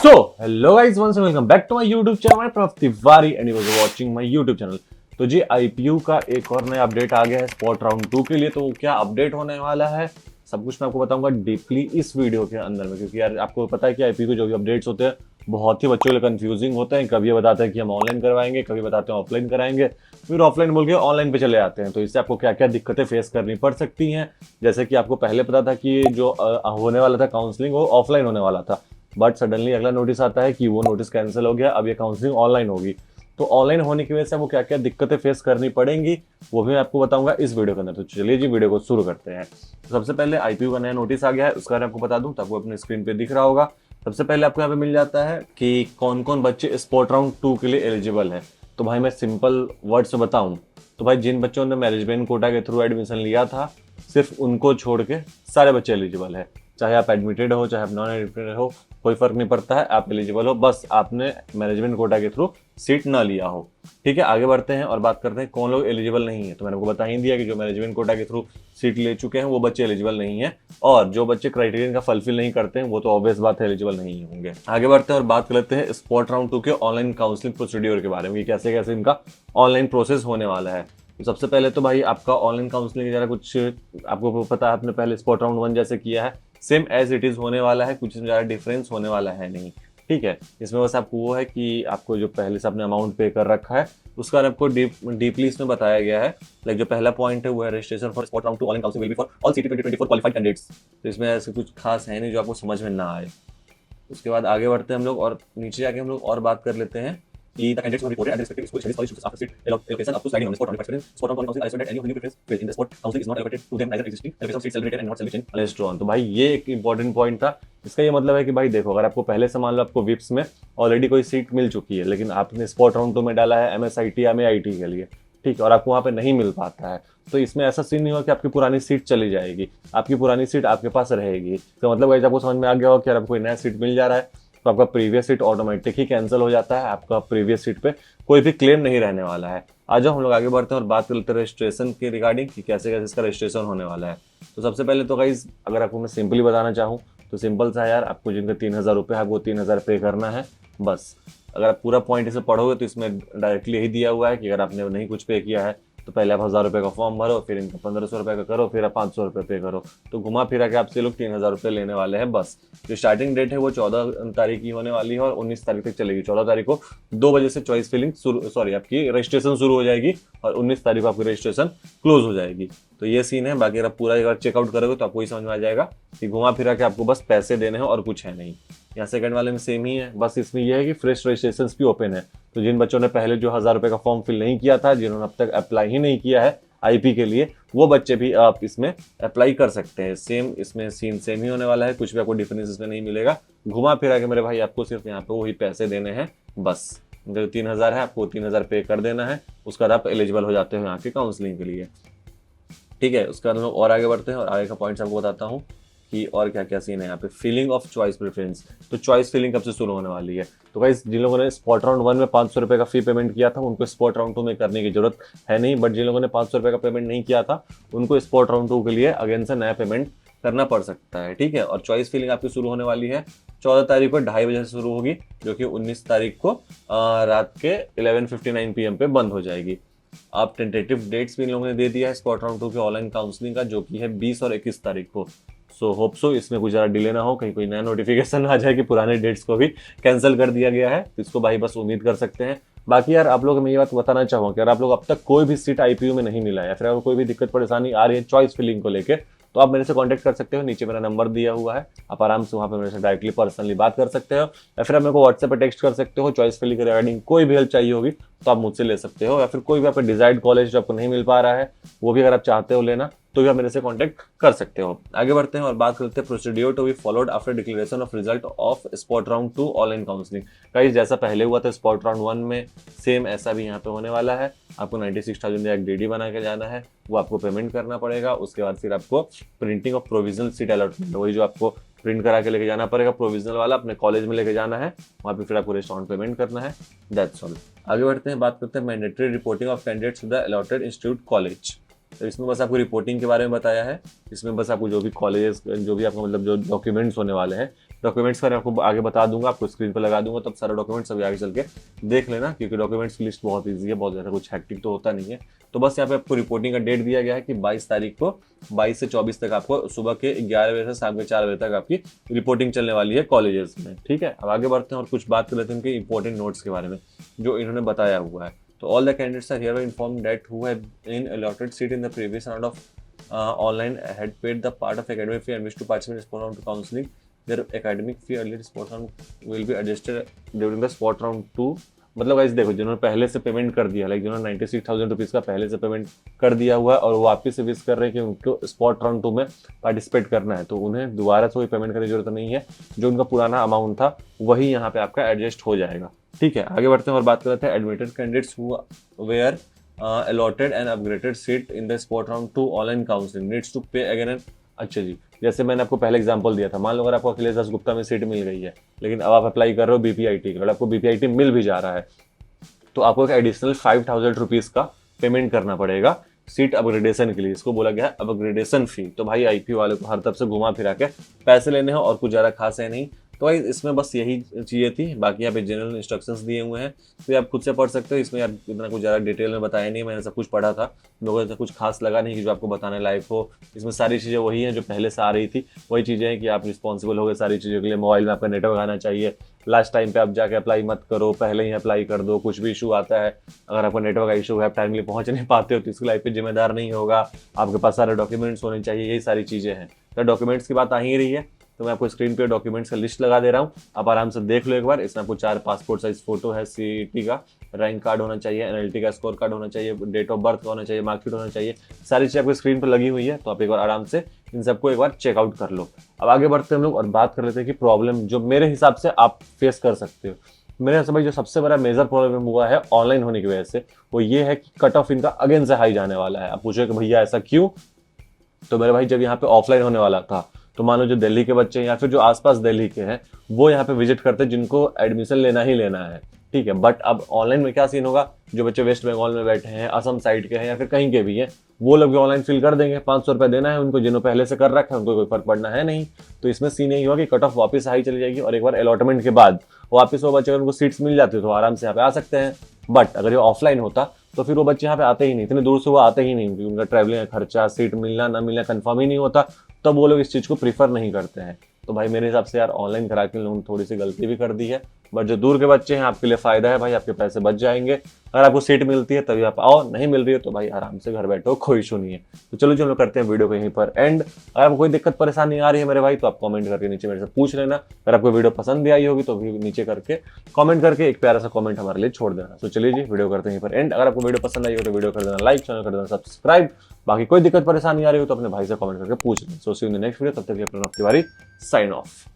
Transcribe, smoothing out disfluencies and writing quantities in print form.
So hello guys, once welcome back to my YouTube channel. मैं प्रफ Tiwari and you are watching my YouTube channel. तो जी IPU का एक और नया अपडेट आ गया है स्पॉट राउंड 2 के लिए। तो क्या अपडेट होने वाला है सब कुछ मैं आपको बताऊंगा डीपली इस वीडियो के अंदर में, क्योंकि यार आपको पता है कि आईपीयू के जो भी अपडेट्स होते हैं बहुत ही बच्चों के लिए कंफ्यूजिंग होते हैं। कभी ये बताते हैं कि हम ऑनलाइन करवाएंगे, कभी बताते हैं ऑफलाइन कराएंगे, फिर ऑफलाइन बोल के ऑनलाइन पे चले आते हैं। तो इससे आपको क्या क्या दिक्कतें फेस करनी पड़ सकती हैं। जैसे कि आपको पहले पता था कि जो होने वाला था काउंसलिंग वो ऑफलाइन होने वाला था, बट सडनली अगला नोटिस आता है कि वो नोटिस कैंसिल हो गया, अब ये काउंसलिंग ऑनलाइन होगी। तो ऑनलाइन होने की वजह से आपको क्या क्या दिक्कतें फेस करनी पड़ेंगी वो भी मैं आपको बताऊंगा इस वीडियो के अंदर। तो चलिए जी वीडियो को शुरू करते हैं। तो सबसे पहले आईपीयू का नया नोटिस आ गया है, उसका मैं आपको बता दूं तो आपको अपने स्क्रीन पे दिख रहा होगा। सबसे पहले आपको यहाँ पे मिल जाता है कि कौन कौन बच्चे स्पॉट राउंड 2 के लिए एलिजिबल है। तो भाई मैं सिंपल वर्ड से बताऊं तो भाई जिन बच्चों ने मैनेजमेंट कोटा के थ्रू एडमिशन लिया था सिर्फ उनको छोड़ के सारे बच्चे एलिजिबल है। चाहे आप एडमिटेड हो चाहे आप नॉन एडमिटेड हो, कोई फर्क नहीं पड़ता है, आप एलिजिबल हो, बस आपने मैनेजमेंट कोटा के थ्रू सीट ना लिया हो। ठीक है, आगे बढ़ते हैं और बात करते हैं कौन लोग एलिजिबल नहीं है। तो मैंने आपको बता ही दिया कि जो मैनेजमेंट कोटा के थ्रू सीट ले चुके हैं वो बच्चे एलिजिबल नहीं है, और जो बच्चे क्राइटेरियन का फुलफिल नहीं करते हैं वो तो ऑब्वियस बात है एलिजिबल नहीं होंगे। आगे बढ़ते हैं और बात कर लेते हैं स्पॉट राउंड 2 के ऑनलाइन काउंसलिंग प्रोसीड्योर के बारे में, कैसे कैसे इनका ऑनलाइन प्रोसेस होने वाला है। तो सबसे पहले तो भाई आपका ऑनलाइन काउंसलिंग जरा कुछ आपको पता है, आपने पहले स्पॉट राउंड 1 जैसे किया है सेम एज इट इज होने वाला है, कुछ ज़्यादा डिफरेंस होने वाला है नहीं। ठीक है, इसमें बस आपको वो है कि आपको जो पहले से आपने अमाउंट पे कर रखा है उसका आपको डीपली इसमें बताया गया है। लाइक जो पहला पॉइंट है वो है registration for spot round 2 online counselling will be for all सीटी 2024 क्वालिफाइड कैंडिडेट्स। तो इसमें ऐसे कुछ खास है नहीं जो आपको समझ में ना आए। उसके बाद आगे बढ़ते हैं हम लोग और नीचे जाके हम लोग और बात कर लेते हैं कि the candidates who reported and respective school studies colleges after seat allocation up to sliding on the spot round experience spot round counseling arrested at any of the new preference field in the spot counseling is not allocated to them neither existing allocation of seats celebrated and not celebrated alleged on। तो भाई ये एक important point था। इसका ये मतलब है कि भाई देखो, अगर आपको पहले से मान लो आपको विप्स में ऑलरेडी कोई सीट मिल चुकी है लेकिन आपने स्पॉट राउंड 2 में डाला है एमएसआईटी या एमएआईटी के लिए, ठीक है, और आपको वहाँ पे नहीं मिल पाता है, तो इसमें ऐसा सीन नहीं होगा कि आपकी पुरानी सीट चली जाएगी, आपकी पुरानी सीट आपके पास रहेगी। तो मतलब गाइस आपको समझ में आ गया होगा कि यार आपको कोई नया सीट मिल जा रहा है तो आपका प्रीवियस सीट ऑटोमेटिक ही कैंसिल हो जाता है, आपका प्रीवियस सीट पे कोई भी क्लेम नहीं रहने वाला है। आ जाओ हम लोग आगे बढ़ते हैं और बात करते हैं रजिस्ट्रेशन के रिगार्डिंग कि कैसे कैसे इसका रजिस्ट्रेशन होने वाला है। तो सबसे पहले तो गाइज अगर आपको मैं सिंपली बताना चाहूँ तो सिंपल सा यार, आपको जिनका 3,000 रुपये है वो 3,000 पे करना है बस। अगर आप पूरा पॉइंट इसे पढ़ोगे तो इसमें डायरेक्टली यही दिया हुआ है कि अगर आपने नहीं कुछ पे किया है तो पहले आप 1,000 रुपये का फॉर्म भरो, फिर इनका 1,500 रुपये का करो, फिर आप 500 रुपये पे करो। तो घुमा फिरा के आपसे लोग 3,000 रुपये लेने वाले हैं बस। जो स्टार्टिंग डेट है वो 14 तारीख की होने वाली है और 19 तारीख तक चलेगी। 14 तारीख को 2 बजे से चॉइस फिलिंग आपकी रजिस्ट्रेशन शुरू हो जाएगी और 19 तारीख को आपकी रजिस्ट्रेशन क्लोज हो जाएगी। तो ये सीन है। बाकी अगर आप पूरा अगर चेकआउट करोगे तो आपको ही समझ में आ जाएगा कि घुमा फिरा के आपको बस पैसे देने हैं और कुछ है नहीं। यहाँ सेकंड वाले में सेम ही है, बस इसमें यह है कि फ्रेश रजिस्ट्रेशन भी ओपन है। तो जिन बच्चों ने पहले जो 1,000 रुपये का फॉर्म फिल नहीं किया था, जिन्होंने अब तक अप्लाई ही नहीं किया है आईपी के लिए, वो बच्चे भी आप इसमें अप्लाई कर सकते हैं। सेम इसमें सीन सेम ही होने वाला है, कुछ भी आपको डिफरेंस इसमें नहीं मिलेगा। घुमा फिरा के मेरे भाई आपको सिर्फ यहाँ पे वही पैसे देने हैं बस। जो 3,000 है आपको 3,000 पे कर देना है, उसका आप एलिजिबल हो जाते हो यहाँ के काउंसलिंग के लिए। ठीक है, उसके बाद हम लोग और आगे बढ़ते हैं और आगे का पॉइंट्स आपको बताता हूँ कि और क्या क्या सीन है यहाँ पे। फिलिंग ऑफ चॉइस प्रेफरेंस, तो चॉइस फिलिंग कब से शुरू होने वाली है। तो गाइस जिन लोगों ने स्पॉट राउंड 1 में 500 रुपये का फी पेमेंट किया था उनको स्पॉट राउंड 2 में करने की जरूरत है नहीं, बट जिन लोगों ने 500 रुपये का पेमेंट नहीं किया था उनको स्पॉट राउंड 2 के लिए अगेन से नया पेमेंट करना पड़ सकता है। ठीक है, और चॉइस फिलिंग आपकी शुरू होने वाली है 14 तारीख को 2:30 बजे से शुरू होगी, जो कि 19 तारीख को रात के 11:59 PM पे बंद हो जाएगी। आप टेंटेटिव डेट्स भी इन लोगों ने दे दिया है स्पॉट राउंड 2 के ऑनलाइन काउंसलिंग का, जो कि है 20 और 21 तारीख को। सो होप सो इसमें कुछ ज़्यादा डिले ना हो, कहीं कोई नया नोटिफिकेशन आ जाए कि पुराने डेट्स को भी कैंसिल कर दिया गया है, तो इसको भाई बस उम्मीद कर सकते हैं। बाकी यार आप लोग मैं ये बात बताना चाहूँगा कि अगर आप लोग अब तक कोई भी सीट आईपीयू में नहीं मिला है या फिर अगर कोई भी दिक्कत परेशानी आ रही है चॉइस फिलिंग को लेकर, तो आप मेरे से कांटेक्ट कर सकते हो। नीचे मेरा नंबर दिया हुआ है, आप आराम से वहाँ पे मेरे से डायरेक्टली पर्सनली बात कर सकते हो या फिर आप मेरे को व्हाट्सएप पे टेक्स्ट कर सकते हो। चॉइस फिलिंग के रिगार्डिंग कोई भी हेल्प चाहिए होगी तो आप मुझसे ले सकते हो, या फिर कोई भी आपका डिजायर्ड कॉलेज जो आपको नहीं मिल पा रहा है वो भी अगर आप चाहते हो लेना तो भी आप मेरे से कांटेक्ट कर सकते हो। आगे बढ़ते हैं और बात करते हैं procedure to be followed after declaration of result of spot round 2 online counselling. Guys जैसा पहले हुआ था स्पॉट राउंड 1 में सेम ऐसा भी यहाँ पे होने वाला है। आपको 96,000 एक डीडी बना के जाना है, वो आपको पेमेंट करना पड़ेगा। उसके बाद फिर आपको printing of provisional seat allotment, वही जो आपको प्रिंट करा के लेके जाना पड़ेगा प्रोविजनल वाला, अपने कॉलेज में लेके जाना है, वहाँ पे फिर आपको रेस्टोरेंट पेमेंट करना है। That's all. आगे बढ़ते हैं, बात करते हैं mandatory reporting of candidates to the allotted institute college. तो इसमें बस आपको रिपोर्टिंग के बारे में बताया है। इसमें बस आपको जो भी कॉलेज जो भी आपको मतलब जो डॉक्यूमेंट्स होने वाले हैं डॉक्यूमेंट्स का मैं आपको आगे बता दूंगा, आपको स्क्रीन पर लगा दूंगा, तब सारे डॉक्यूमेंट्स अभी आगे चल के देख लेना, क्योंकि डॉक्यूमेंट्स की लिस्ट बहुत ईजी है, बहुत ज़्यादा कुछ हैक्टिक तो होता नहीं है। तो बस यहाँ पे आपको रिपोर्टिंग का डेट दिया गया है कि 22 तारीख को 22 से 24 तक आपको सुबह के 11 बजे से शाम के 4 बजे तक आपकी रिपोर्टिंग चलने वाली है कॉलेजेस में। ठीक है, अब आगे बढ़ते हैं और कुछ बात कर लेते हैं उनके इंपॉर्टेंट नोट्स के बारे में जो इन्होंने बताया हुआ है। तो all the candidates are here informed that who have been allotted seat in the previous round of online had paid the part of academic fee and wish to participate in sport round 2 counseling. Their academic fee earlier sport round will be adjusted during the sport round 2. मतलब guys देखो, जिन्होंने पहले से payment कर दिया, like जिन्होंने 96,000 rupees का पहले से पेमेंट कर दिया हुआ है और वो वापस से विश कर रहे हैं कि उनको स्पॉट राउंड 2 में पार्टिसिपेट करना है, तो उन्हें दोबारा से कोई पेमेंट करने की जरूरत नहीं है। जो उनका पुराना अमाउंट था वही यहाँ पे आपका एडजस्ट हो जाएगा। ठीक है, आगे बढ़ते हैं और बात करते हैं admitted candidates who were allotted and upgraded seat in the sport round 2 online counseling needs to pay again and अच्छा जी, जैसे मैंने आपको पहले एग्जांपल दिया था, मान लो अगर आपको अखिलेश दास गुप्ता में सीट मिल गई है, लेकिन अब आप अप्लाई कर रहे हो बीपीआईटी, अगर आपको बीपीआईटी मिल भी जा रहा है तो आपको एक एडिशनल 5,000 रुपीज़ का पेमेंट करना पड़ेगा सीट अपग्रेडेशन के लिए। इसको बोला गया है अपग्रेडेशन फी। तो भाई आईपीओ वाले को हर तरफ से घुमा फिरा के पैसे लेने हैं और कुछ ज़्यादा खास है नहीं। तो भाई इसमें बस यही चीज़ें थी, बाकी यहाँ पे जनरल इंस्ट्रक्शंस दिए हुए हैं, तो ये आप खुद से पढ़ सकते हो। इसमें यार इतना कुछ ज़्यादा डिटेल में बताया नहीं, मैंने सब कुछ पढ़ा था, लोगों से कुछ खास लगा नहीं कि जो आपको बताने लायक हो। इसमें सारी चीज़ें वही हैं जो पहले से आ रही थी, वही चीज़ें हैं कि आप रिस्पॉन्सिबल हो गए सारी चीज़ों के लिए। मोबाइल में आपका नेटवर्क आना चाहिए, लास्ट टाइम पे आप जाके अप्लाई मत करो, पहले ही अप्लाई कर दो। कुछ भी इशू आता है, अगर आपका नेटवर्क का इशू है, आप टाइमली पहुंच नहीं पाते हो, तो इसके लाइफ पे जिम्मेदार नहीं होगा। आपके पास सारे डॉक्यूमेंट्स होने चाहिए, यही सारी चीज़ें हैं। तो डॉक्यूमेंट्स की बात आ ही रही है, तो मैं आपको स्क्रीन पे डॉक्यूमेंट्स का लिस्ट लगा दे रहा हूँ, आप आराम से देख लो एक बार। इसमें आपको 4 पासपोर्ट साइज फोटो है, सीईटी का रैंक कार्ड होना चाहिए, एनएलटी का स्कोर कार्ड होना चाहिए, डेट ऑफ बर्थ का होना चाहिए, मार्कशीट होना चाहिए, सारी चीज़ आपको स्क्रीन पर लगी हुई है। तो आप एक बार आराम से इन सबको एक बार चेकआउट कर लो। अब आगे बढ़ते हैं हम लोग और बात कर लेते हैं कि प्रॉब्लम जो मेरे हिसाब से आप फेस कर सकते हो। मेरे हिसाब से जो सबसे बड़ा मेजर प्रॉब्लम हुआ है ऑनलाइन होने की वजह से, वो ये है कि कट ऑफ इनका अगेन से हाई जाने वाला है। आप पूछो कि भैया ऐसा क्यों? तो मेरे भाई जब यहाँ पे ऑफलाइन होने वाला था, तो मान लो जो दिल्ली के बच्चे हैं या फिर जो आसपास दिल्ली के हैं, वो यहाँ पे विजिट करते हैं जिनको एडमिशन लेना ही लेना है। ठीक है, बट अब ऑनलाइन में क्या सीन होगा, जो बच्चे वेस्ट बंगाल में बैठे हैं, असम साइड के हैं या फिर कहीं के भी हैं, वो लोग भी ऑनलाइन फिल कर देंगे। 500 रुपये देना है उनको, जिन्होंने पहले से कर रखा है उनको कोई फर्क पड़ना है नहीं। तो इसमें सीन यही होगा कि कट ऑफ वापस हाई चली जाएगी और एक बार अलॉटमेंट के बाद वापस वो बच्चे, अगर उनको सीट्स मिल जाती तो आराम से यहाँ पे आ सकते हैं। बट अगर ये ऑफलाइन होता तो फिर वो बच्चे यहाँ पे आते ही नहीं, इतने दूर से वो आते ही नहीं, क्योंकि उनका ट्रैवलिंग का खर्चा, सीट मिलना ना मिलना कंफर्म ही नहीं होता, तब वो लोग इस चीज़ को प्रीफर नहीं करते हैं। तो भाई मेरे हिसाब से यार ऑनलाइन करा के लोगों ने थोड़ी सी गलती भी कर दी है। बट जो दूर के बच्चे हैं आपके लिए फ़ायदा है भाई, आपके पैसे बच जाएंगे। अगर आपको सीट मिलती है तभी आप आओ, नहीं मिल रही है तो भाई आराम से घर बैठो, कोई इशू नहीं है। तो चलो जी हम लोग करते हैं वीडियो को यहीं पर एंड। अगर आपको कोई दिक्कत परेशानी आ रही है मेरे भाई, तो आप कमेंट करके नीचे मेरे से पूछ लेना। अगर आपको वीडियो पसंद भी आई होगी तो भी नीचे करके कमेंट करके एक प्यारा सा कमेंट हमारे लिए छोड़ देना। तो चलिए जी वीडियो करते हैं यहीं पर एंड। अगर आपको वीडियो पसंद आई हो तो वीडियो कर देना लाइक, चैनल कर देना सब्सक्राइब। बाकी कोई दिक्कत परेशानी आ रही हो तो अपने भाई से कमेंट करके पूछ लेना। So see you in the next video, तब तक के लिए अपना तिवारी साइन ऑफ।